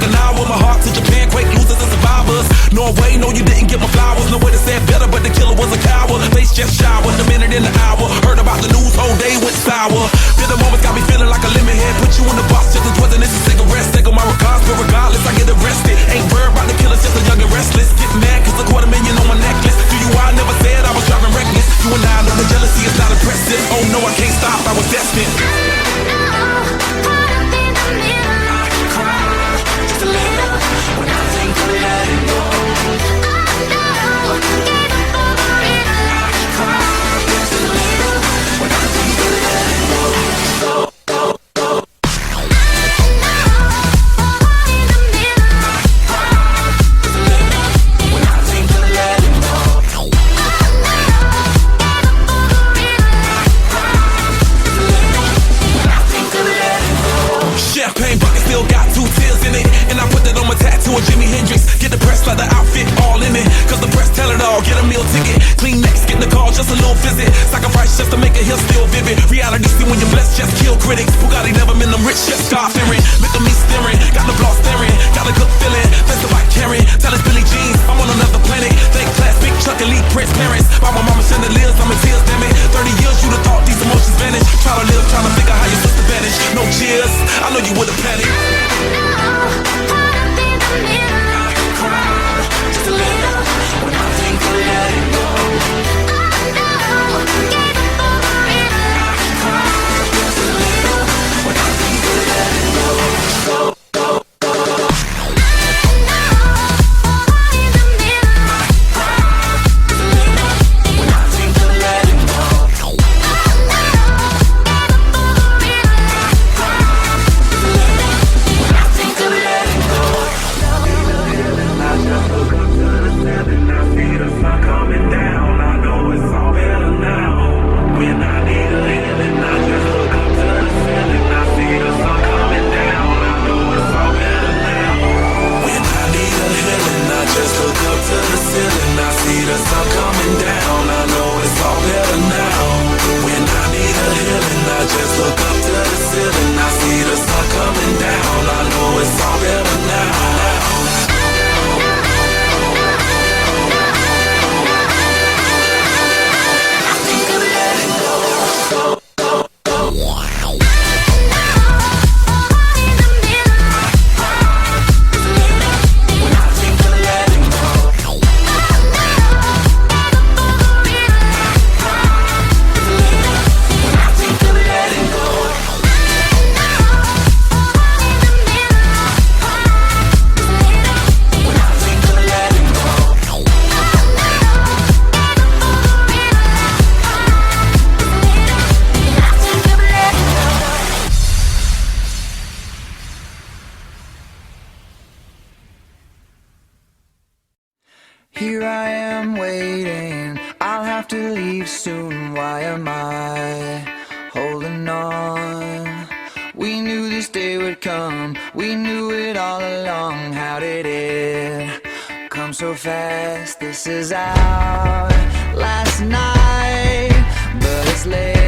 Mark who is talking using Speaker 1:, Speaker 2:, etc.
Speaker 1: Okinawa, my heart to Japan, quake losers and survivors. Norway, no you didn't get my flowers. No way to say it better, but the killer was a coward. Face just showered, a minute in the hour. Heard about the news, whole day went sour. Bitter moments got me feeling like a lemon head. Put you in the box just as wasn't this a cigarette. Take on my regards, but regardless, I get arrested. Ain't worried about the killers, just a young and restless. Get mad cause $250,000 on my necklace. Do you I never said I was driving reckless. You and I know the jealousy is not impressive. Oh no, I can't stop, I was destined. Champagne bucket still got 2 tears in it, and I put that on my tattoo of Jimi Hendrix. Get the press like the outfit all in it, cause the press tell it all. Get a meal ticket, clean next, get the call, just a little visit. Sacrifice just to make a hill still vivid. Reality see when you're blessed, just kill critics. Bugatti never been them rich, just start fearing. Look at me staring, got the block staring, got a good feeling. That's the bike carrying, tell us Billie Jeans, I'm on another planet. Think class, big Chuck, elite Prince parents. By my mama chandeliers, I'm in tears, damn it. 30 years, you'd have thought these emotions vanish. Try to live, trying to figure how your sister vanished. No cheers, I know you would've panicked.
Speaker 2: Here I am waiting, I'll have to leave soon. Why am I holding on? We knew this day would come, we knew it all along. How did it come so fast? This is our last night, but it's late.